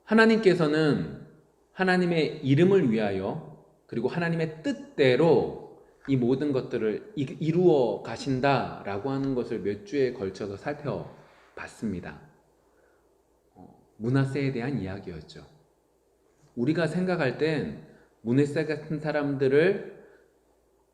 하나님께서는 하나님의 이름을 위하여 그리고 하나님의 뜻대로 이 모든 것들을 이루어 가신다라고 하는 것을 몇 주에 걸쳐서 살펴봤습니다. 므낫세에 대한 이야기였죠. 우리가 생각할 땐 므낫세 같은 사람들을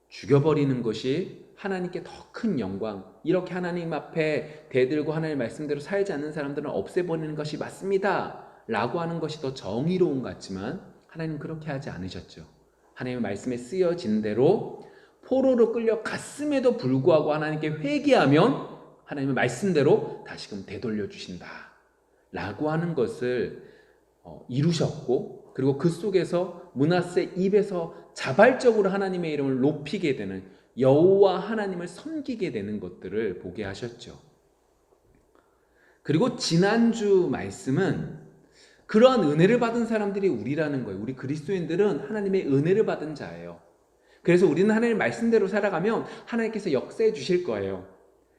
죽여버리는 것이 하나님께 더 큰 영광, 이렇게 하나님 앞에 대들고 하나님 말씀대로 살지 않는 사람들은 없애버리는 것이 맞습니다 라고 하는 것이 더 정의로운 것 같지만 하나님은 그렇게 하지 않으셨죠. 하나님의 말씀에 쓰여진 대로 포로로 끌려갔음에도 불구하고 하나님께 회개하면 하나님의 말씀대로 다시금 되돌려 주신다 라고 하는 것을 이루셨고, 그리고 그 속에서 므낫세 입에서 자발적으로 하나님의 이름을 높이게 되는, 여호와 하나님을 섬기게 되는 것들을 보게 하셨죠. 그리고 지난주 말씀은 그러한 은혜를 받은 사람들이 우리라는 거예요. 우리 그리스도인들은 하나님의 은혜를 받은 자예요. 그래서 우리는 하나님의 말씀대로 살아가면 하나님께서 역사해 주실 거예요.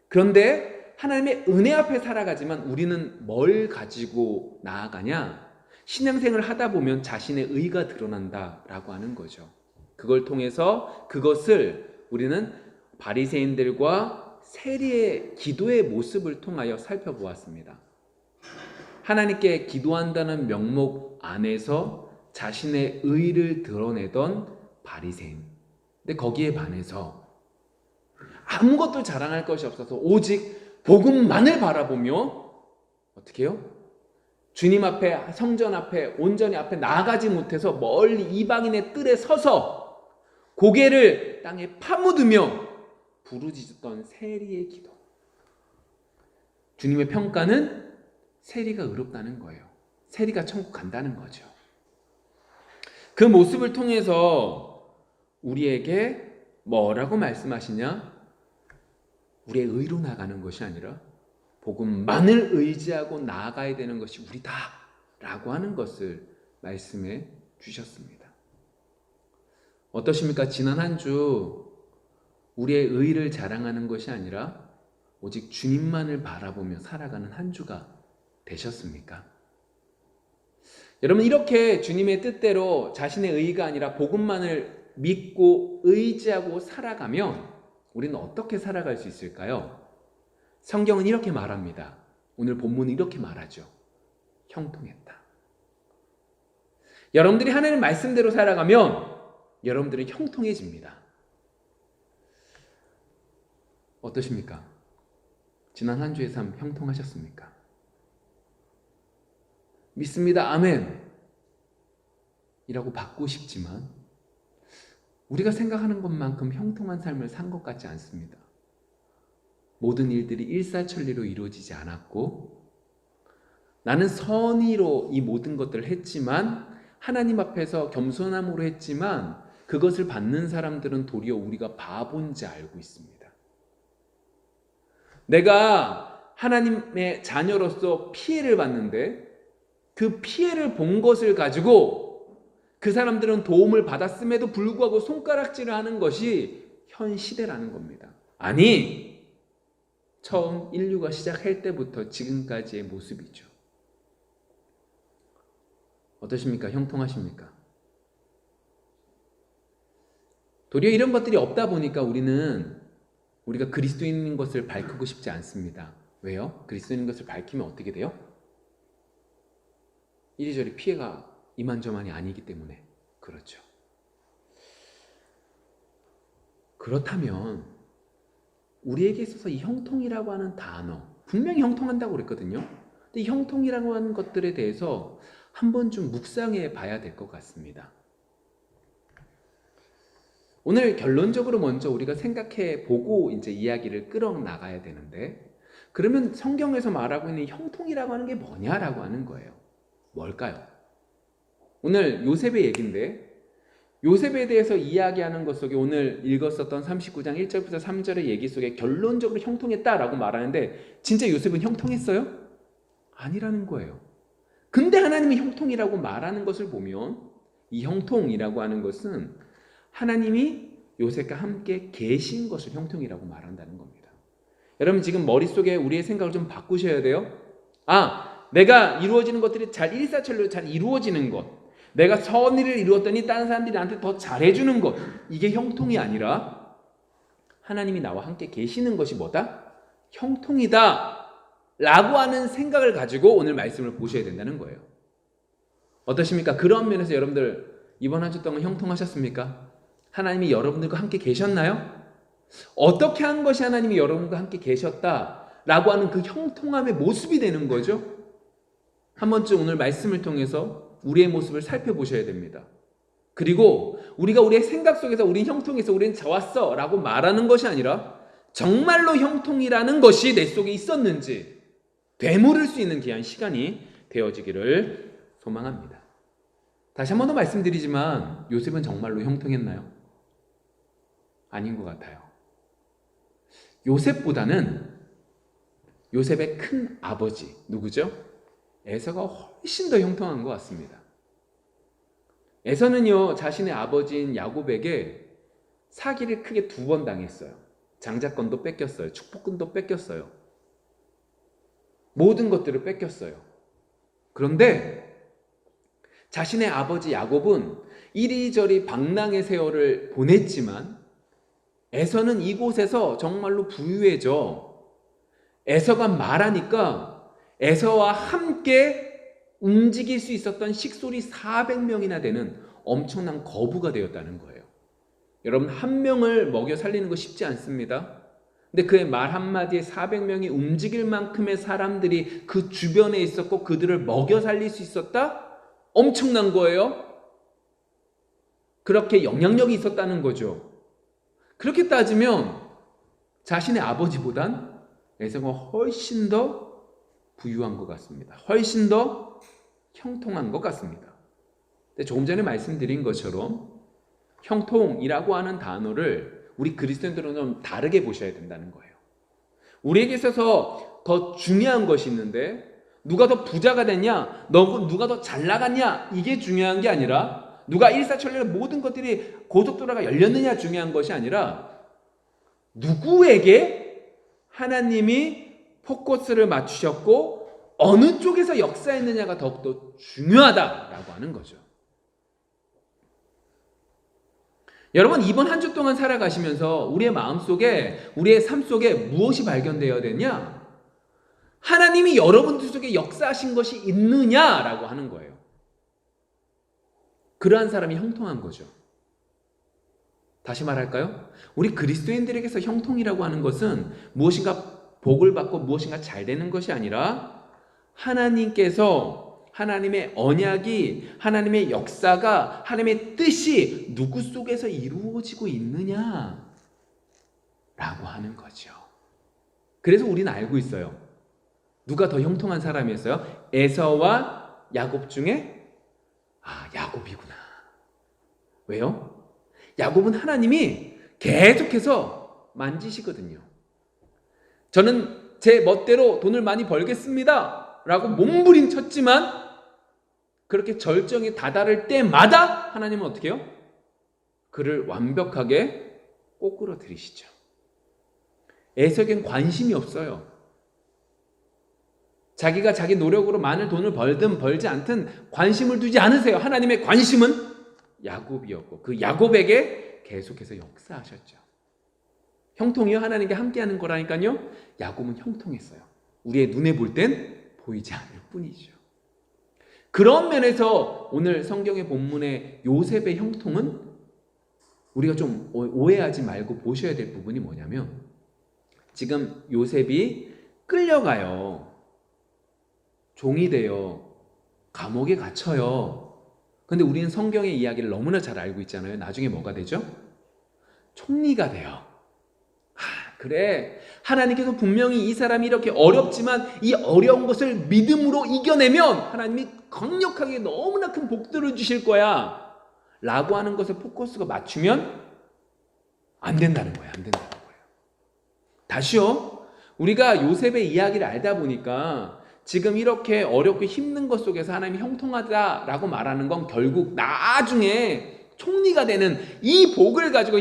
그런데 하나님의 은혜 앞에 살아가지만 우리는 뭘 가지고 나아가냐? 신앙생활을 하다 보면 자신의 의가 드러난다라고 하는 거죠. 그걸 통해서 그것을 우리는 바리새인들과 세리의 기도의 모습을 통하여 살펴보았습니다. 하나님께 기도한다는 명목 안에서 자신의 의를 드러내던 바리새인. 근데 거기에 반해서 아무것도 자랑할 것이 없어서 오직 복음만을 바라보며 어떻게 해요? 주님 앞에, 성전 앞에, 온전히 앞에 나아가지 못해서 멀리 이방인의 뜰에 서서 고개를 땅에 파묻으며 부르짖었던 세리의 기도. 주님의 평가는 세리가 의롭다는 거예요. 세리가 천국 간다는 거죠. 그 모습을 통해서 우리에게 뭐라고 말씀하시냐? 우리의 의로 나가는 것이 아니라 복음만을 의지하고 나아가야 되는 것이 우리다 라고 하는 것을 말씀해 주셨습니다. 어떠십니까? 지난 한 주 우리의 의를 자랑하는 것이 아니라 오직 주님만을 바라보며 살아가는 한 주가 되셨습니까? 여러분, 이렇게 주님의 뜻대로 자신의 의가 아니라 복음만을 믿고 의지하고 살아가면 우리는 어떻게 살아갈 수 있을까요? 성경은 이렇게 말합니다. 오늘 본문은 이렇게 말하죠. 형통했다. 여러분들이 하나님 말씀대로 살아가면 여러분들은 형통해집니다. 어떠십니까? 지난 한 주의 삶 형통하셨습니까? 믿습니다. 아멘 이라고 받고 싶지만 우리가 생각하는 것만큼 형통한 삶을 산 것 같지 않습니다. 모든 일들이 일사천리로 이루어지지 않았고, 나는 선의로 이 모든 것들을 했지만, 하나님 앞에서 겸손함으로 했지만 그것을 받는 사람들은 도리어 우리가 바본지 알고 있습니다. 내가 하나님의 자녀로서 피해를 봤는데 그 피해를 본 것을 가지고 그 사람들은 도움을 받았음에도 불구하고 손가락질을 하는 것이 현 시대라는 겁니다. 아니, 처음 인류가 시작할 때부터 지금까지의 모습이죠. 어떠십니까? 형통하십니까? 도리어 이런 것들이 없다 보니까 우리가 그리스도인인 것을 밝히고 싶지 않습니다. 왜요? 그리스도인인 것을 밝히면 어떻게 돼요? 이리저리 피해가 이만저만이 아니기 때문에 그렇죠. 그렇다면 우리에게 있어서 이 형통이라고 하는 단어, 분명히 형통한다고 그랬거든요. 근데 이 형통이라고 하는 것들에 대해서 한번 좀 묵상해 봐야 될 것 같습니다. 오늘 결론적으로 먼저 우리가 생각해 보고 이제 이야기를 끌어나가야 되는데, 그러면 성경에서 말하고 있는 형통이라고 하는 게 뭐냐라고 하는 거예요. 뭘까요? 오늘 요셉의 얘기인데, 요셉에 대해서 이야기하는 것 속에 오늘 읽었었던 39장 1절부터 3절의 얘기 속에 결론적으로 형통했다라고 말하는데, 진짜 요셉은 형통했어요? 아니라는 거예요. 근데 하나님이 형통이라고 말하는 것을 보면 이 형통이라고 하는 것은 하나님이 요셉과 함께 계신 것을 형통이라고 말한다는 겁니다. 여러분, 지금 머릿속에 우리의 생각을 좀 바꾸셔야 돼요. 내가 이루어지는 것들이 잘 일사천리로 잘 이루어지는 것, 내가 선의를 이루었더니 다른 사람들이 나한테 더 잘해주는 것, 이게 형통이 아니라 하나님이 나와 함께 계시는 것이 뭐다? 형통이다 라고 하는 생각을 가지고 오늘 말씀을 보셔야 된다는 거예요. 어떠십니까? 그런 면에서 여러분들 이번 한 주 동안 형통하셨습니까? 하나님이 여러분들과 함께 계셨나요? 어떻게 한 것이 하나님이 여러분과 함께 계셨다라고 하는 그 형통함의 모습이 되는 거죠. 한 번쯤 오늘 말씀을 통해서 우리의 모습을 살펴보셔야 됩니다. 그리고 우리가 우리의 생각 속에서 우린 형통해서 우린 좋았어 라고 말하는 것이 아니라 정말로 형통이라는 것이 내 속에 있었는지 되물을 수 있는 귀한 시간이 되어지기를 소망합니다. 다시 한 번 더 말씀드리지만 요셉은 정말로 형통했나요? 아닌 것 같아요. 요셉보다는 요셉의 큰 아버지 누구죠? 에서가 훨씬 더 형통한 것 같습니다. 에서는요 자신의 아버지인 야곱에게 사기를 크게 2번 당했어요. 장자권도 뺏겼어요. 축복권도 뺏겼어요. 모든 것들을 뺏겼어요. 그런데 자신의 아버지 야곱은 이리저리 방랑의 세월을 보냈지만 에서는 이곳에서 정말로 부유해져 에서가 말하니까 에서와 함께 움직일 수 있었던 식솔이 400명이나 되는 엄청난 거부가 되었다는 거예요. 여러분 한 명을 먹여 살리는 거 쉽지 않습니다. 근데 그의 말 한마디에 400명이 움직일 만큼의 사람들이 그 주변에 있었고 그들을 먹여 살릴 수 있었다? 엄청난 거예요. 그렇게 영향력이 있었다는 거죠. 그렇게 따지면 자신의 아버지보단 에서가 훨씬 더 부유한 것 같습니다. 훨씬 더 형통한 것 같습니다. 근데 조금 전에 말씀드린 것처럼 형통이라고 하는 단어를 우리 그리스도인들은 좀 다르게 보셔야 된다는 거예요. 우리에게 있어서 더 중요한 것이 있는데 누가 더 부자가 됐냐, 누가 더 잘 나갔냐 이게 중요한 게 아니라 누가 일사천리로 모든 것들이 고속도로가 열렸느냐 중요한 것이 아니라 누구에게 하나님이 포커스를 맞추셨고 어느 쪽에서 역사했느냐가 더욱더 중요하다라고 하는 거죠. 여러분 이번 한 주 동안 살아가시면서 우리의 마음속에 우리의 삶 속에 무엇이 발견되어야 되냐? 하나님이 여러분들 속에 역사하신 것이 있느냐라고 하는 거예요. 그러한 사람이 형통한 거죠. 다시 말할까요? 우리 그리스도인들에게서 형통이라고 하는 것은 무엇인가 복을 받고 무엇인가 잘 되는 것이 아니라 하나님께서 하나님의 언약이 하나님의 역사가 하나님의 뜻이 누구 속에서 이루어지고 있느냐라고 하는 거죠. 그래서 우리는 알고 있어요. 누가 더 형통한 사람이었어요? 에서와 야곱 중에 야곱이구나. 왜요? 야곱은 하나님이 계속해서 만지시거든요. 저는 제 멋대로 돈을 많이 벌겠습니다 라고 몸부림쳤지만 그렇게 절정에 다다를 때마다 하나님은 어떻게 해요? 그를 완벽하게 꼬꾸러 들이시죠. 에서에겐 관심이 없어요. 자기가 자기 노력으로 많은 돈을 벌든 벌지 않든 관심을 두지 않으세요. 하나님의 관심은 야곱이었고 그 야곱에게 계속해서 역사하셨죠. 형통이요? 하나님께 함께하는 거라니까요. 야곱은 형통했어요. 우리의 눈에 볼 땐 보이지 않을 뿐이죠. 그런 면에서 오늘 성경의 본문의 요셉의 형통은 우리가 좀 오해하지 말고 보셔야 될 부분이 뭐냐면 지금 요셉이 끌려가요. 종이 돼요. 감옥에 갇혀요. 근데 우리는 성경의 이야기를 너무나 잘 알고 있잖아요. 나중에 뭐가 되죠? 총리가 돼요. 그래, 하나님께서 분명히 이 사람이 이렇게 어렵지만 이 어려운 것을 믿음으로 이겨내면 하나님이 강력하게 너무나 큰 복들을 주실 거야 라고 하는 것에 포커스가 맞추면 안 된다는 거예요. 안 된다는 거예요. 다시요, 우리가 요셉의 이야기를 알다 보니까 지금 이렇게 어렵고 힘든 것 속에서 하나님이 형통하다라고 말하는 건 결국 나중에 총리가 되는 이 복을 가지고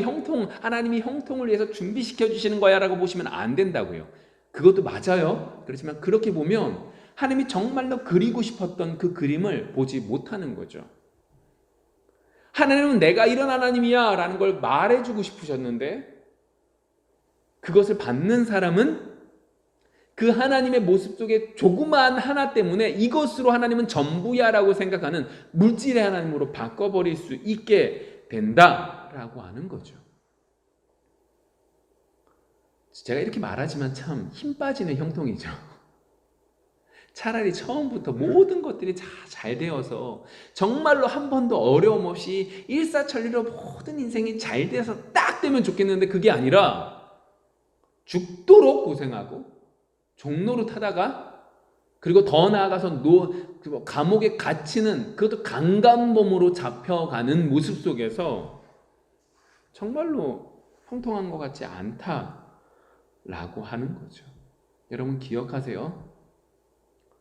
하나님이 형통을 위해서 준비시켜 주시는 거야 라고 보시면 안 된다고요. 그것도 맞아요. 그렇지만 그렇게 보면 하나님이 정말로 그리고 싶었던 그 그림을 보지 못하는 거죠. 하나님은 내가 이런 하나님이야 라는 걸 말해주고 싶으셨는데 그것을 받는 사람은 그 하나님의 모습 속에 조그마한 하나 때문에 이것으로 하나님은 전부야 라고 생각하는 물질의 하나님으로 바꿔버릴 수 있게 된다라고 하는 거죠. 제가 이렇게 말하지만 참 힘 빠지는 형통이죠. 차라리 처음부터 모든 것들이 다 잘 되어서 정말로 한 번도 어려움 없이 일사천리로 모든 인생이 잘 돼서 딱 되면 좋겠는데 그게 아니라 죽도록 고생하고 종로로 타다가 그리고 더 나아가서 감옥에 갇히는 그것도 강간범으로 잡혀가는 모습 속에서 정말로 형통한 것 같지 않다라고 하는 거죠. 여러분 기억하세요.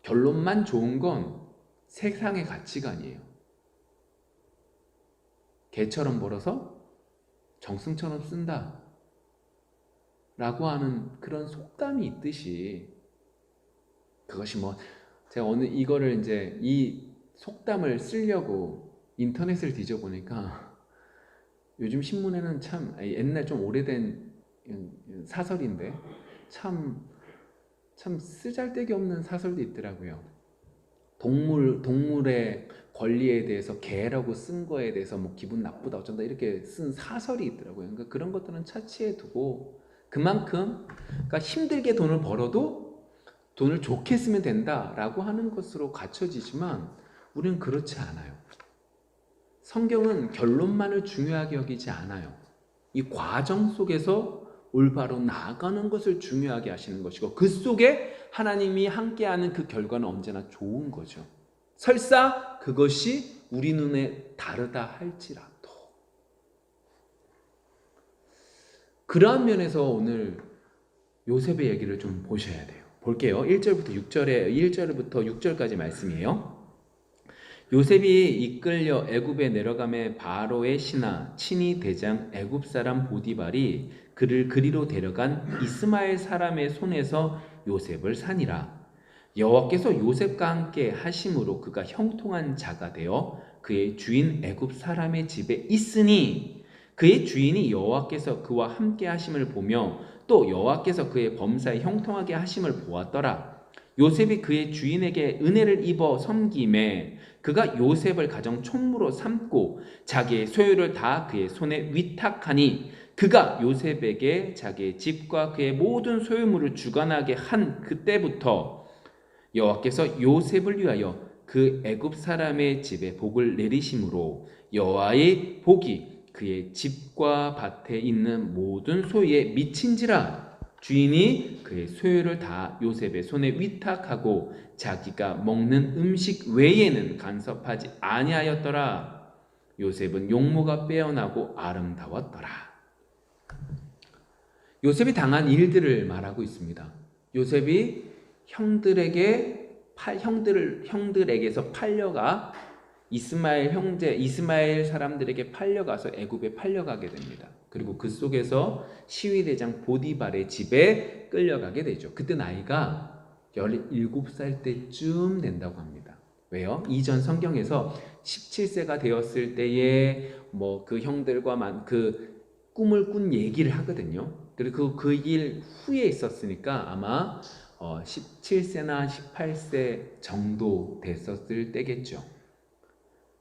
결론만 좋은 건 세상의 가치관이에요. 개처럼 벌어서 정승처럼 쓴다 라고 하는 그런 속담이 있듯이 그것이 제가 오늘 이거를 이제 이 속담을 쓰려고 인터넷을 뒤져보니까 요즘 신문에는 참 옛날 좀 오래된 사설인데 참 쓰잘데기 없는 사설도 있더라고요. 동물의 권리에 대해서 개라고 쓴 거에 대해서 기분 나쁘다 어쩐다 이렇게 쓴 사설이 있더라고요. 그러니까 그런 것들은 차치해 두고 그만큼 그러니까 힘들게 돈을 벌어도 돈을 좋게 쓰면 된다라고 하는 것으로 갖춰지지만 우리는 그렇지 않아요. 성경은 결론만을 중요하게 여기지 않아요. 이 과정 속에서 올바로 나아가는 것을 중요하게 하시는 것이고 그 속에 하나님이 함께하는 그 결과는 언제나 좋은 거죠. 설사 그것이 우리 눈에 다르다 할지라도 그러한 면에서 오늘 요셉의 얘기를 좀 보셔야 돼요. 볼게요. 1절부터 6절까지 말씀이에요. 요셉이 이끌려 애굽에 내려가매 바로의 신하 친위 대장 애굽 사람 보디발이 그를 그리로 데려간 이스마엘 사람의 손에서 요셉을 사니라. 여호와께서 요셉과 함께 하심으로 그가 형통한 자가 되어 그의 주인 애굽 사람의 집에 있으니 그의 주인이 여호와께서 그와 함께 하심을 보며 또 여호와께서 그의 범사에 형통하게 하심을 보았더라. 요셉이 그의 주인에게 은혜를 입어 섬김에 그가 요셉을 가정 총무로 삼고 자기의 소유를 다 그의 손에 위탁하니 그가 요셉에게 자기의 집과 그의 모든 소유물을 주관하게 한 그때부터 여호와께서 요셉을 위하여 그 애굽 사람의 집에 복을 내리심으로 여호와의 복이 그의 집과 밭에 있는 모든 소유에 미친지라. 주인이 그의 소유를 다 요셉의 손에 위탁하고 자기가 먹는 음식 외에는 간섭하지 아니하였더라. 요셉은 용모가 빼어나고 아름다웠더라. 요셉이 당한 일들을 말하고 있습니다. 요셉이 형들에게서 팔려가 이스마엘 사람들에게 팔려가서 애굽에 팔려가게 됩니다. 그리고 그 속에서 시위대장 보디발의 집에 끌려가게 되죠. 그때 나이가 17살 때쯤 된다고 합니다. 왜요? 이전 성경에서 17세가 되었을 때에 그 형들과 그 꿈을 꾼 얘기를 하거든요. 그리고 그 일 후에 있었으니까 아마 17세나 18세 정도 됐었을 때겠죠.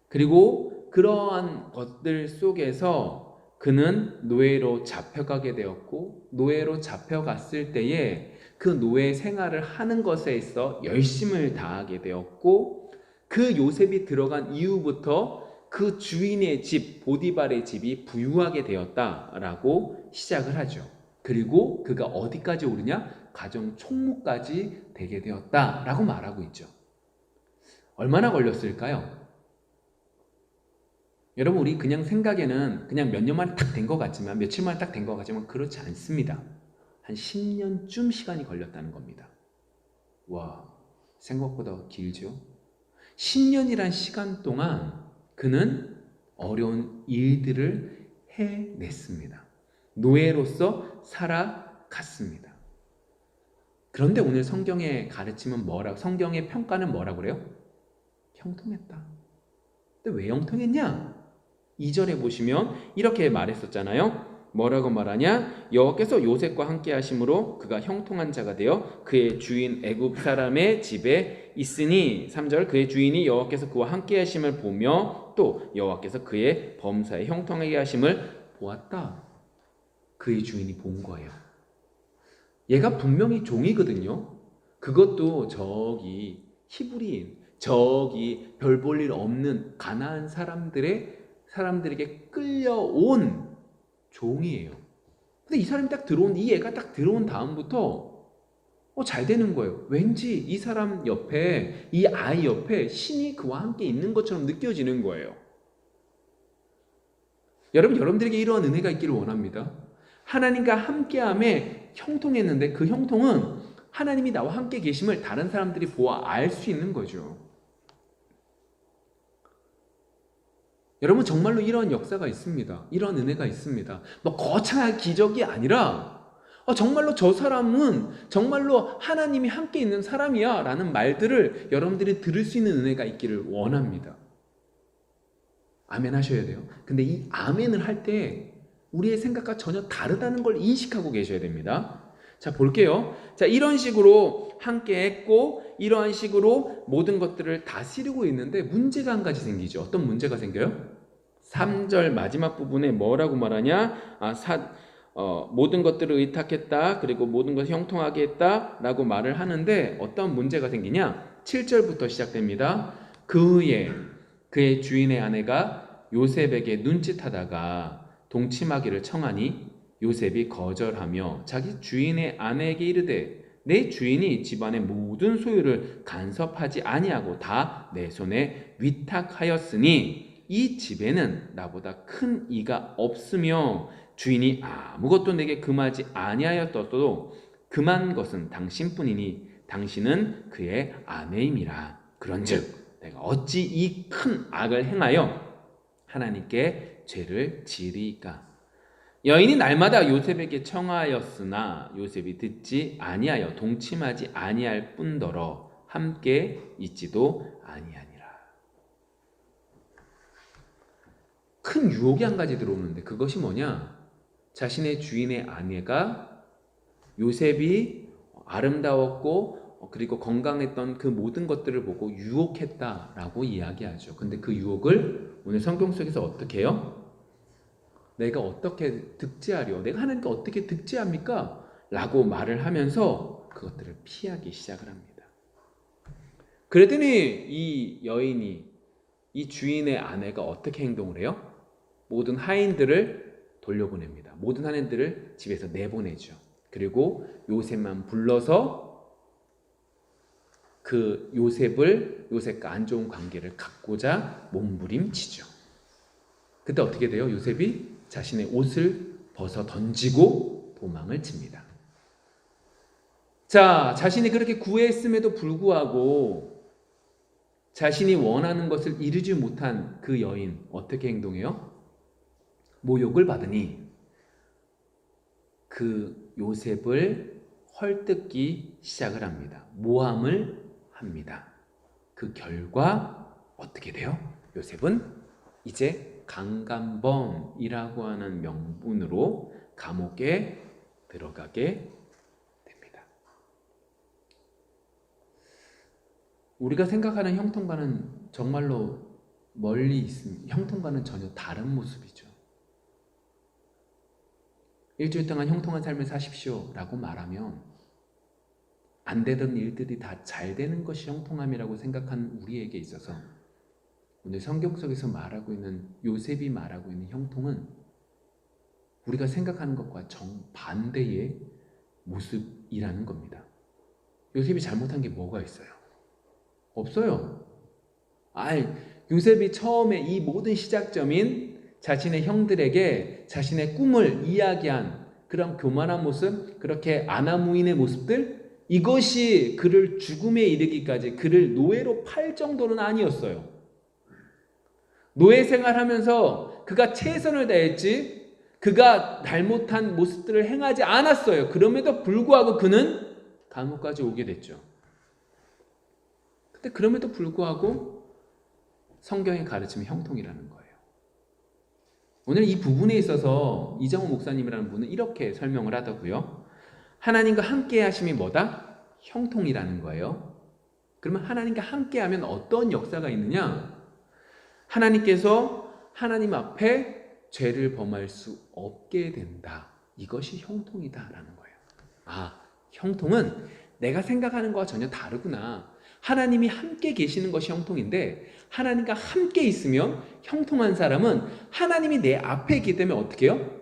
그리고 그러한 것들 속에서 그는 노예로 잡혀가게 되었고 노예로 잡혀갔을 때에 그 노예 생활을 하는 것에 있어 열심을 다하게 되었고 그 요셉이 들어간 이후부터 그 주인의 집 보디발의 집이 부유하게 되었다라고 시작을 하죠. 그리고 그가 어디까지 오르냐? 가정 총무까지 되게 되었다라고 말하고 있죠. 얼마나 걸렸을까요? 여러분 우리 그냥 생각에는 그냥 몇 년 만에 딱 된 것 같지만 며칠 만에 딱 된 것 같지만 그렇지 않습니다. 한 10년쯤 시간이 걸렸다는 겁니다. 와, 생각보다 길죠? 10년이란 시간 동안 그는 어려운 일들을 해냈습니다. 노예로서 살아갔습니다. 그런데 오늘 성경의 가르침은 성경의 평가는 뭐라고 그래요? 형통했다. 근데 왜 형통했냐? 2절에 보시면 이렇게 말했었잖아요. 뭐라고 말하냐? 여호와께서 요셉과 함께 하심으로 그가 형통한 자가 되어 그의 주인 애굽 사람의 집에 있으니 3절 그의 주인이 여호와께서 그와 함께 하심을 보며 또 여호와께서 그의 범사에 형통하게 하심을 보았다. 그의 주인이 본 거예요. 얘가 분명히 종이거든요. 그것도 저기 히브리인, 저기 별 볼 일 없는 가나안 사람들에게 끌려온 종이에요. 근데 이 애가 딱 들어온 다음부터 잘 되는 거예요. 왠지 이 사람 옆에, 이 아이 옆에 신이 그와 함께 있는 것처럼 느껴지는 거예요. 여러분들에게 이러한 은혜가 있기를 원합니다. 하나님과 함께함에 형통했는데 그 형통은 하나님이 나와 함께 계심을 다른 사람들이 보아 알 수 있는 거죠. 여러분 정말로 이런 역사가 있습니다. 이런 은혜가 있습니다. 뭐 거창한 기적이 아니라 정말로 저 사람은 정말로 하나님이 함께 있는 사람이야 라는 말들을 여러분들이 들을 수 있는 은혜가 있기를 원합니다. 아멘 하셔야 돼요. 근데 이 아멘을 할 때 우리의 생각과 전혀 다르다는 걸 인식하고 계셔야 됩니다. 자, 볼게요. 자, 이런 식으로 함께 했고 이러한 식으로 모든 것들을 다스리고 있는데 문제가 한 가지 생기죠. 어떤 문제가 생겨요? 3절 마지막 부분에 뭐라고 말하냐? 모든 것들을 의탁했다. 그리고 모든 것을 형통하게 했다. 라고 말을 하는데 어떤 문제가 생기냐? 7절부터 시작됩니다. 그의 주인의 아내가 요셉에게 눈짓하다가 동침하기를 청하니 요셉이 거절하며 자기 주인의 아내에게 이르되 내 주인이 집안의 모든 소유를 간섭하지 아니하고 다 내 손에 위탁하였으니 이 집에는 나보다 큰 이가 없으며 주인이 아무것도 내게 금하지 아니하였더라도 금한 것은 당신뿐이니 당신은 그의 아내임이라. 그런즉 내가 어찌 이 큰 악을 행하여 하나님께 죄를 지으리까. 여인이 날마다 요셉에게 청하였으나 요셉이 듣지 아니하여 동침하지 아니할 뿐더러 함께 있지도 아니하니라. 큰 유혹이 한 가지 들어오는데 그것이 뭐냐? 자신의 주인의 아내가 요셉이 아름다웠고 그리고 건강했던 그 모든 것들을 보고 유혹했다라고 이야기하죠. 근데 그 유혹을 오늘 성경 속에서 어떻게 해요? 내가 어떻게 득지하려? 내가 하나님께 어떻게 득지합니까? 라고 말을 하면서 그것들을 피하기 시작을 합니다. 그랬더니 이 여인이, 이 주인의 아내가 어떻게 행동을 해요? 모든 하인들을 돌려보냅니다. 모든 하인들을 집에서 내보내죠. 그리고 요셉만 불러서 그 요셉과 안 좋은 관계를 갖고자 몸부림치죠. 그때 어떻게 돼요? 요셉이 자신의 옷을 벗어 던지고 도망을 칩니다. 자, 자신이 그렇게 구했음에도 불구하고 자신이 원하는 것을 이루지 못한 그 여인 어떻게 행동해요? 모욕을 받으니 그 요셉을 헐뜯기 시작을 합니다. 모함을 합니다. 그 결과 어떻게 돼요? 요셉은 이제 강간범이라고 하는 명분으로 감옥에 들어가게 됩니다. 우리가 생각하는 형통과는 정말로 멀리 있습니다. 형통과는 전혀 다른 모습이죠. 일주일 동안 형통한 삶을 사십시오 라고 말하면 안 되던 일들이 다 잘 되는 것이 형통함이라고 생각하는 우리에게 있어서 오늘 성경 속에서 말하고 있는 요셉이 말하고 있는 형통은 우리가 생각하는 것과 정반대의 모습이라는 겁니다. 요셉이 잘못한 게 뭐가 있어요? 없어요. 요셉이 처음에 이 모든 시작점인 자신의 형들에게 자신의 꿈을 이야기한 그런 교만한 모습, 그렇게 아나무인의 모습들, 이것이 그를 죽음에 이르기까지 그를 노예로 팔 정도는 아니었어요. 노예 생활하면서 그가 최선을 다했지 그가 잘못한 모습들을 행하지 않았어요. 그럼에도 불구하고 그는 감옥까지 오게 됐죠. 근데 그럼에도 불구하고 성경의 가르침이 형통이라는 거예요. 오늘 이 부분에 있어서 이정호 목사님이라는 분은 이렇게 설명을 하더고요. 하나님과 함께 하심이 뭐다? 형통이라는 거예요. 그러면 하나님과 함께 하면 어떤 역사가 있느냐? 하나님께서 하나님 앞에 죄를 범할 수 없게 된다. 이것이 형통이다라는 거예요. 아, 형통은 내가 생각하는 것과 전혀 다르구나. 하나님이 함께 계시는 것이 형통인데 하나님과 함께 있으면 형통한 사람은 하나님이 내 앞에 있기 때문에 어떻게 해요?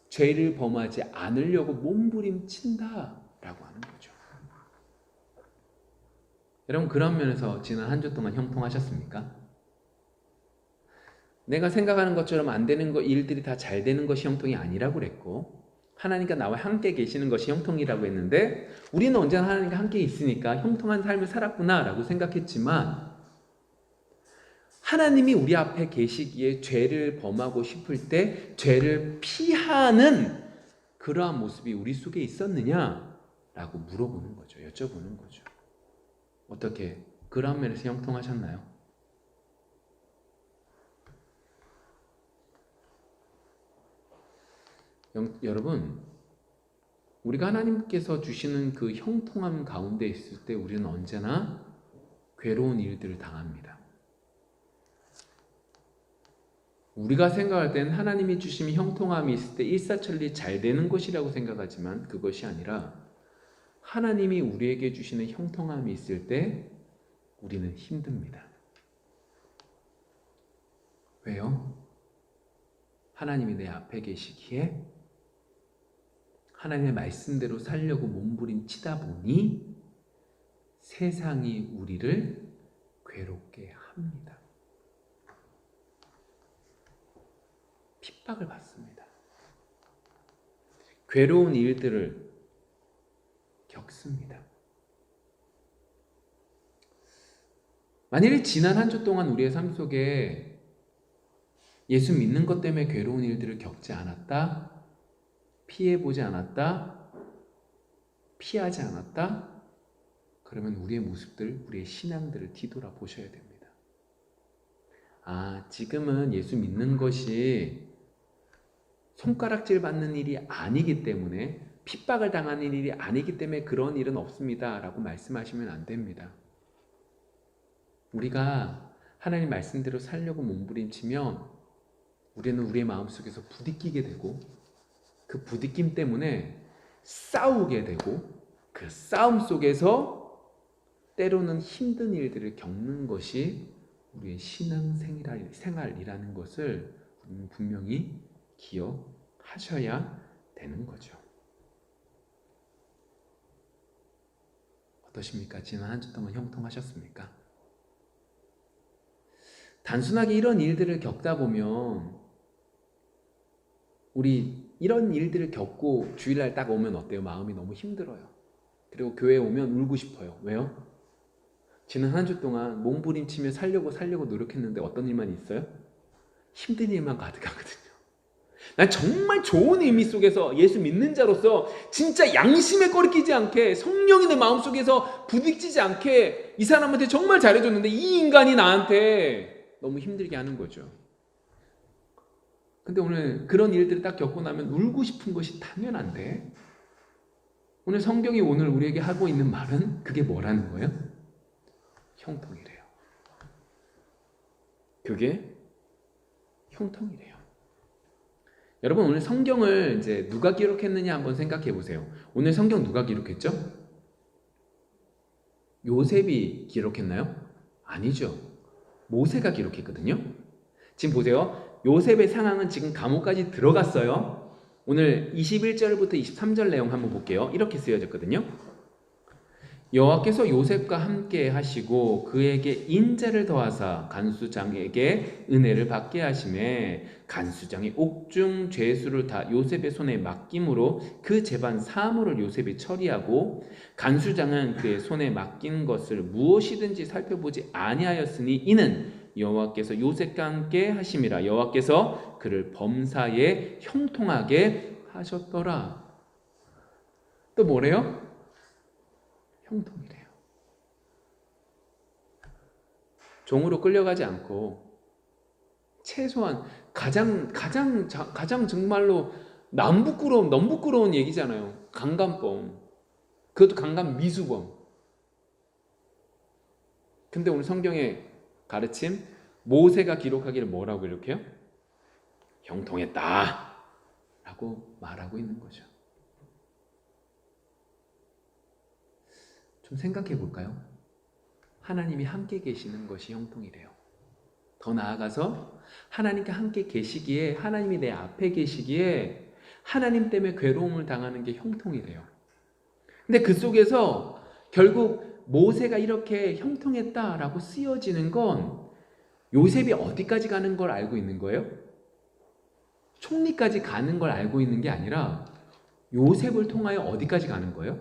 죄를 범하지 않으려고 몸부림친다라고 하는 거죠. 여러분 그런 면에서 지난 한 주 동안 형통하셨습니까? 내가 생각하는 것처럼 안 되는 일들이 다 잘 되는 것이 형통이 아니라고 그랬고 하나님과 나와 함께 계시는 것이 형통이라고 했는데 우리는 언제나 하나님과 함께 있으니까 형통한 삶을 살았구나 라고 생각했지만 하나님이 우리 앞에 계시기에 죄를 범하고 싶을 때 죄를 피하는 그러한 모습이 우리 속에 있었느냐라고 물어보는 거죠. 여쭤보는 거죠. 어떻게 그러한 면에서 형통하셨나요? 여러분 우리가 하나님께서 주시는 그 형통함 가운데 있을 때 우리는 언제나 괴로운 일들을 당합니다. 우리가 생각할 때는 하나님이 주시는 형통함이 있을 때 일사천리 잘 되는 것이라고 생각하지만 그것이 아니라 하나님이 우리에게 주시는 형통함이 있을 때 우리는 힘듭니다. 왜요? 하나님이 내 앞에 계시기에 하나님의 말씀대로 살려고 몸부림치다 보니 세상이 우리를 괴롭게 합니다. 핍박을 받습니다. 괴로운 일들을 겪습니다. 만일에 지난 한 주 동안 우리의 삶 속에 예수 믿는 것 때문에 괴로운 일들을 겪지 않았다, 피해보지 않았다, 피하지 않았다, 그러면 우리의 모습들, 우리의 신앙들을 뒤돌아 보셔야 됩니다. 아, 지금은 예수 믿는 것이 손가락질 받는 일이 아니기 때문에 핍박을 당하는 일이 아니기 때문에 그런 일은 없습니다 라고 말씀하시면 안 됩니다. 우리가 하나님 말씀대로 살려고 몸부림치면 우리는 우리의 마음속에서 부딪히게 되고 그 부딪힘 때문에 싸우게 되고 그 싸움 속에서 때로는 힘든 일들을 겪는 것이 우리의 신앙생활이라는 것을 우리는 분명히 기억하셔야 되는 거죠. 어떠십니까? 지난 한 주 동안 형통하셨습니까? 단순하게 이런 일들을 겪다 보면 우리 이런 일들을 겪고 주일날 딱 오면 어때요? 마음이 너무 힘들어요. 그리고 교회에 오면 울고 싶어요. 왜요? 지난 한 주 동안 몸부림치며 살려고 노력했는데 어떤 일만 있어요? 힘든 일만 가득하거든요. 난 정말 좋은 의미 속에서 예수 믿는 자로서 진짜 양심에 꺼리끼지 않게 성령이 내 마음속에서 부딪히지 않게 이 사람한테 정말 잘해줬는데 이 인간이 나한테 너무 힘들게 하는 거죠. 근데 오늘 그런 일들을 딱 겪고 나면 울고 싶은 것이 당연한데 오늘 성경이 오늘 우리에게 하고 있는 말은 그게 뭐라는 거예요? 형통이래요. 그게 형통이래요. 여러분 오늘 성경을 이제 누가 기록했느냐 한번 생각해 보세요. 오늘 성경 누가 기록했죠? 요셉이 기록했나요? 아니죠. 모세가 기록했거든요. 지금 보세요. 요셉의 상황은 지금 감옥까지 들어갔어요. 오늘 21절부터 23절 내용 한번 볼게요. 이렇게 쓰여졌거든요. 여호와께서 요셉과 함께 하시고 그에게 인자를 더하사 간수장에게 은혜를 받게 하시매 간수장이 옥중 죄수를 다 요셉의 손에 맡김으로 그 재반 사물을 요셉이 처리하고 간수장은 그의 손에 맡긴 것을 무엇이든지 살펴보지 아니하였으니 이는 여호와께서 요셉과 함께 하심이라. 여호와께서 그를 범사에 형통하게 하셨더라. 또 뭐래요? 형통이래요. 종으로 끌려가지 않고 최소한 가장 정말로 너무 부끄러운 얘기잖아요. 강간범. 그것도 강간 미수범. 근데 오늘 성경의 가르침, 모세가 기록하기를 뭐라고 기록해요? 형통했다 라고 말하고 있는 거죠. 좀 생각해 볼까요? 하나님이 함께 계시는 것이 형통이래요. 더 나아가서 하나님과 함께 계시기에, 하나님이 내 앞에 계시기에 하나님 때문에 괴로움을 당하는 게 형통이래요. 근데 그 속에서 결국 모세가 이렇게 형통했다라고 쓰여지는 건 요셉이 어디까지 가는 걸 알고 있는 거예요? 총리까지 가는 걸 알고 있는 게 아니라 요셉을 통하여 어디까지 가는 거예요?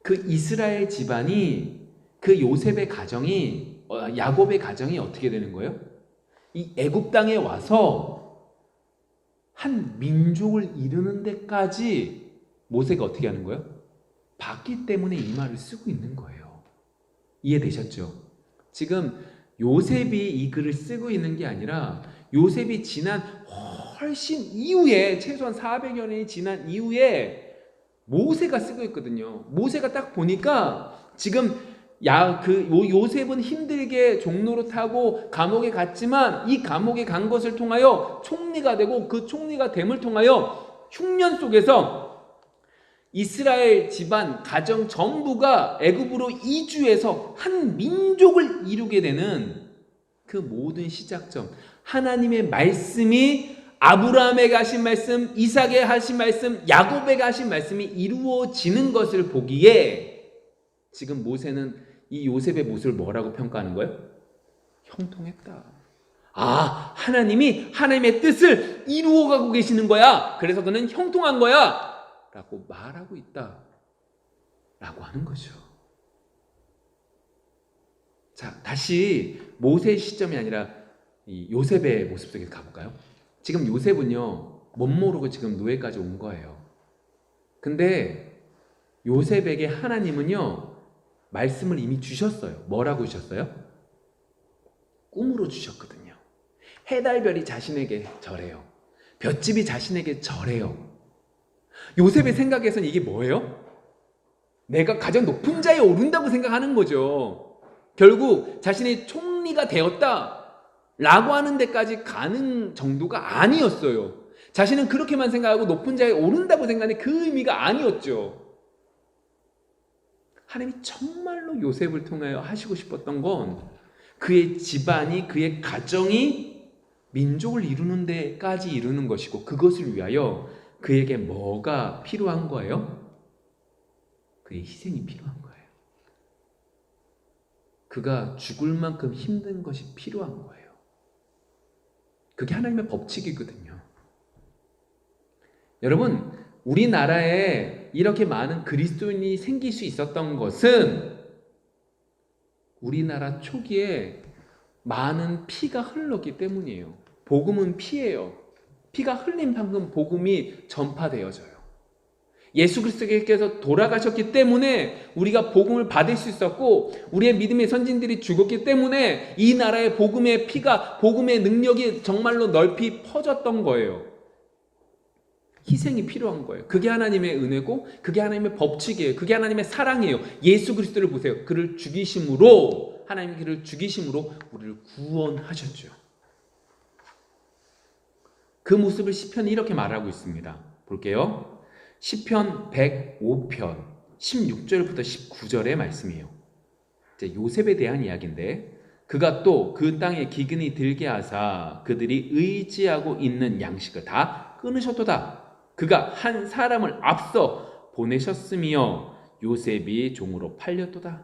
그 이스라엘 집안이, 그 요셉의 가정이, 야곱의 가정이 어떻게 되는 거예요? 이 애굽 땅에 와서 한 민족을 이루는 데까지 모세가 어떻게 하는 거예요? 봤기 때문에 이 말을 쓰고 있는 거예요. 이해되셨죠? 지금 요셉이 이 글을 쓰고 있는 게 아니라 요셉이 지난 훨씬 이후에, 최소한 400여 년이 지난 이후에 모세가 쓰고 있거든요. 모세가 딱 보니까 지금 요셉은 힘들게 종로로 타고 감옥에 갔지만 이 감옥에 간 것을 통하여 총리가 되고, 그 총리가 됨을 통하여 흉년 속에서 이스라엘 집안 가정 전부가 애굽으로 이주해서 한 민족을 이루게 되는 그 모든 시작점, 하나님의 말씀이 아브라함에게 하신 말씀, 이삭에게 하신 말씀, 야곱에게 하신 말씀이 이루어지는 것을 보기에 지금 모세는 이 요셉의 모습을 뭐라고 평가하는 거예요? 형통했다. 하나님이 하나님의 뜻을 이루어가고 계시는 거야. 그래서 그는 형통한 거야 라고 말하고 있다 라고 하는 거죠. 자, 다시 모세의 시점이 아니라 이 요셉의 모습 속에 가볼까요? 지금 요셉은요, 못 모르고 지금 노예까지 온 거예요. 근데 요셉에게 하나님은요, 말씀을 이미 주셨어요. 뭐라고 주셨어요? 꿈으로 주셨거든요. 해달별이 자신에게 절해요. 볏집이 자신에게 절해요. 요셉의 생각에서는 이게 뭐예요? 내가 가장 높은 자리에 오른다고 생각하는 거죠. 결국 자신이 총리가 되었다 라고 하는 데까지 가는 정도가 아니었어요. 자신은 그렇게만 생각하고 높은 자리에 오른다고 생각하는 그 의미가 아니었죠. 하나님이 정말로 요셉을 통하여 하시고 싶었던 건 그의 집안이, 그의 가정이 민족을 이루는 데까지 이루는 것이고, 그것을 위하여 그에게 뭐가 필요한 거예요? 그의 희생이 필요한 거예요. 그가 죽을 만큼 힘든 것이 필요한 거예요. 그게 하나님의 법칙이거든요. 여러분, 우리나라에 이렇게 많은 그리스도인이 생길 수 있었던 것은 우리나라 초기에 많은 피가 흘렀기 때문이에요. 복음은 피예요. 피가 흘린 만큼 복음이 전파되어져요. 예수 그리스도께서 돌아가셨기 때문에 우리가 복음을 받을 수 있었고, 우리의 믿음의 선진들이 죽었기 때문에 이 나라의 복음의 피가, 복음의 능력이 정말로 넓이 퍼졌던 거예요. 희생이 필요한 거예요. 그게 하나님의 은혜고, 그게 하나님의 법칙이에요. 그게 하나님의 사랑이에요. 예수 그리스도를 보세요. 그를 죽이심으로, 하나님이 그를 죽이심으로 우리를 구원하셨죠. 그 모습을 시편이 이렇게 말하고 있습니다. 볼게요. 시편 105편 16절부터 19절의 말씀이에요. 이제 요셉에 대한 이야기인데, 그가 또 그 땅에 기근이 들게 하사 그들이 의지하고 있는 양식을 다 끊으셨도다. 그가 한 사람을 앞서 보내셨으며 요셉이 종으로 팔렸도다.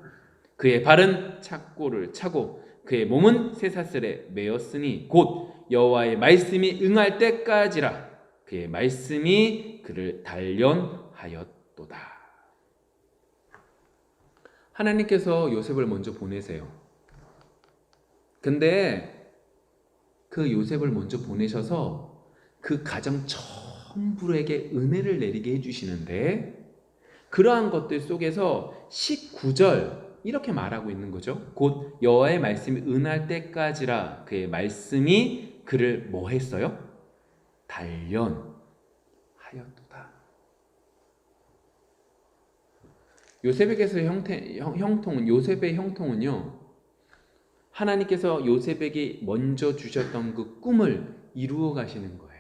그의 발은 착고를 차고 그의 몸은 쇠사슬에 매였으니 곧 여호와의 말씀이 응할 때까지라. 그의 말씀이 그를 단련하였도다. 하나님께서 요셉을 먼저 보내세요. 근데 그 요셉을 먼저 보내셔서 그 가정 전부에게 은혜를 내리게 해주시는데, 그러한 것들 속에서 19절 이렇게 말하고 있는 거죠. 곧 여호와의 말씀이 응할 때까지라 그의 말씀이 그를 뭐 했어요? 단련하였도다. 요셉에게서 요셉의 형통은요, 하나님께서 요셉에게 먼저 주셨던 그 꿈을 이루어 가시는 거예요.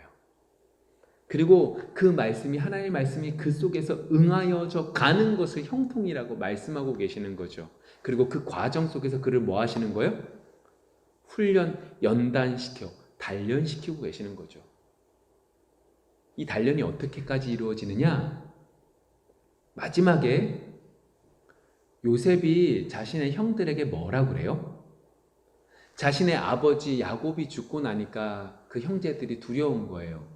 그리고 그 말씀이, 하나님의 말씀이 그 속에서 응하여져 가는 것을 형통이라고 말씀하고 계시는 거죠. 그리고 그 과정 속에서 그를 뭐 하시는 거예요? 연단시켜 단련시키고 계시는 거죠. 이 단련이 어떻게까지 이루어지느냐? 마지막에 요셉이 자신의 형들에게 뭐라 그래요? 자신의 아버지 야곱이 죽고 나니까 그 형제들이 두려운 거예요.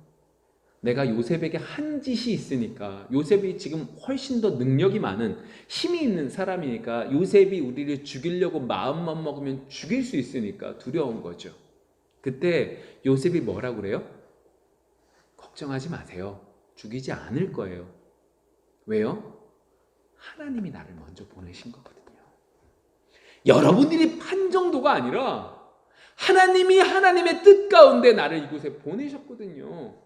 내가 요셉에게 한 짓이 있으니까, 요셉이 지금 훨씬 더 능력이 많은, 힘이 있는 사람이니까 요셉이 우리를 죽이려고 마음만 먹으면 죽일 수 있으니까 두려운 거죠. 그때 요셉이 뭐라 그래요? 걱정하지 마세요. 죽이지 않을 거예요. 왜요? 하나님이 나를 먼저 보내신 거거든요. 여러분들이 판 정도가 아니라 하나님이 하나님의 뜻 가운데 나를 이곳에 보내셨거든요.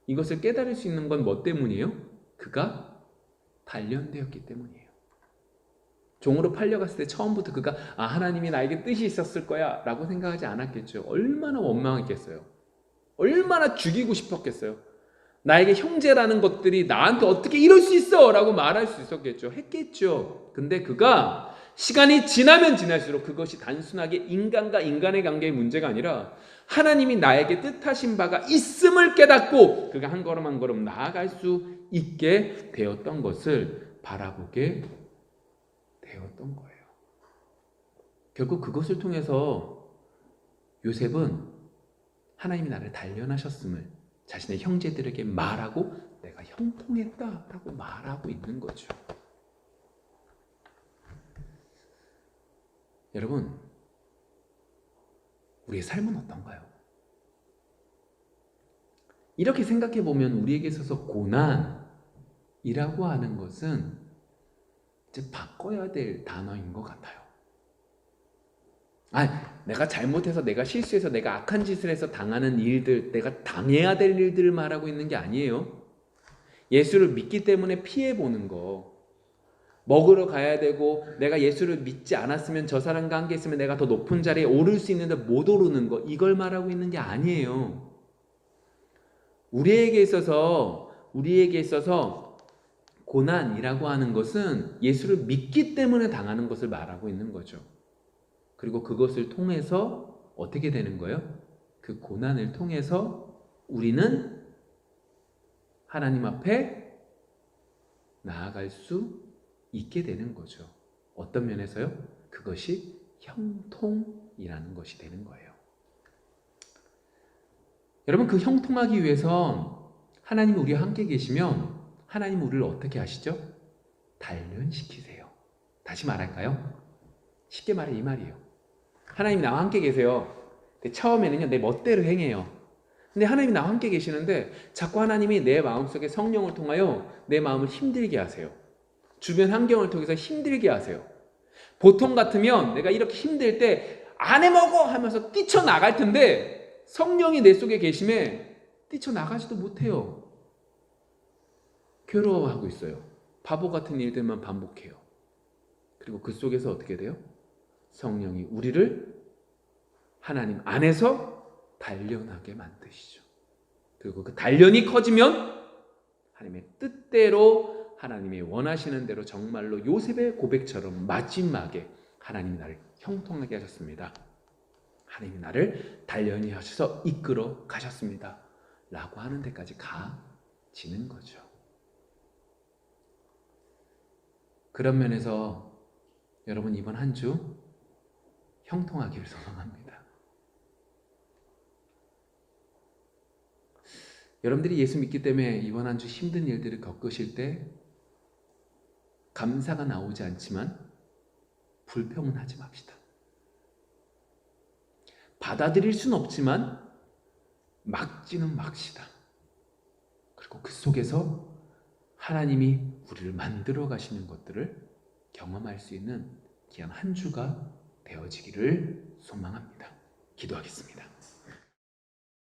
이것을 깨달을 수 있는 건 뭐 때문이에요? 그가 단련되었기 때문이에요. 종으로 팔려갔을 때 처음부터 그가 하나님이 나에게 뜻이 있었을 거야 라고 생각하지 않았겠죠. 얼마나 원망했겠어요. 얼마나 죽이고 싶었겠어요. 나에게 형제라는 것들이 나한테 어떻게 이럴 수 있어 라고 말할 수 있었겠죠. 했겠죠. 근데 그가 시간이 지나면 지날수록 그것이 단순하게 인간과 인간의 관계의 문제가 아니라 하나님이 나에게 뜻하신 바가 있음을 깨닫고 그가 한 걸음 한 걸음 나아갈 수 있게 되었던 것을 바라보게 되었던 거예요. 결국 그것을 통해서 요셉은 하나님이 나를 단련하셨음을 자신의 형제들에게 말하고 내가 형통했다라고 말하고 있는 거죠. 여러분, 우리의 삶은 어떤가요? 이렇게 생각해 보면 우리에게 있어서 고난이라고 하는 것은 이제 바꿔야 될 단어인 것 같아요. 내가 잘못해서, 내가 실수해서, 내가 악한 짓을 해서 당하는 일들, 내가 당해야 될 일들을 말하고 있는 게 아니에요. 예수를 믿기 때문에 피해보는 거, 먹으러 가야 되고 내가 예수를 믿지 않았으면, 저 사람과 함께 있으면 내가 더 높은 자리에 오를 수 있는데 못 오르는 거, 이걸 말하고 있는 게 아니에요. 우리에게 있어서 고난이라고 하는 것은 예수를 믿기 때문에 당하는 것을 말하고 있는 거죠. 그리고 그것을 통해서 어떻게 되는 거예요? 그 고난을 통해서 우리는 하나님 앞에 나아갈 수 있게 되는 거죠. 어떤 면에서요? 그것이 형통이라는 것이 되는 거예요. 여러분, 그 형통하기 위해서 하나님이 우리와 함께 계시면 하나님은 우리를 어떻게 하시죠? 단련시키세요. 다시 말할까요? 쉽게 말해 이 말이에요. 하나님이 나와 함께 계세요. 근데 처음에는요, 내 멋대로 행해요. 근데 하나님이 나와 함께 계시는데 자꾸 하나님이 내 마음속에 성령을 통하여 내 마음을 힘들게 하세요. 주변 환경을 통해서 힘들게 하세요. 보통 같으면 내가 이렇게 힘들 때 안 해먹어 하면서 뛰쳐나갈 텐데 성령이 내 속에 계심에 뛰쳐나가지도 못해요. 괴로워하고 있어요. 바보 같은 일들만 반복해요. 그리고 그 속에서 어떻게 돼요? 성령이 우리를 하나님 안에서 단련하게 만드시죠. 그리고 그 단련이 커지면 하나님의 뜻대로, 하나님이 원하시는 대로 정말로 요셉의 고백처럼 마지막에 하나님이 나를 형통하게 하셨습니다. 하나님이 나를 단련히 하셔서 이끌어 가셨습니다. 라고 하는 데까지 가지는 거죠. 그런 면에서 여러분, 이번 한 주 형통하기를 소망합니다. 여러분들이 예수 믿기 때문에 이번 한 주 힘든 일들을 겪으실 때 감사가 나오지 않지만 불평은 하지 맙시다. 받아들일 수는 없지만 막지는 맙시다. 그리고 그 속에서 하나님이 우리를 만들어 가시는 것들을 경험할 수 있는 귀한 한 주가 되어지기를 소망합니다. 기도하겠습니다.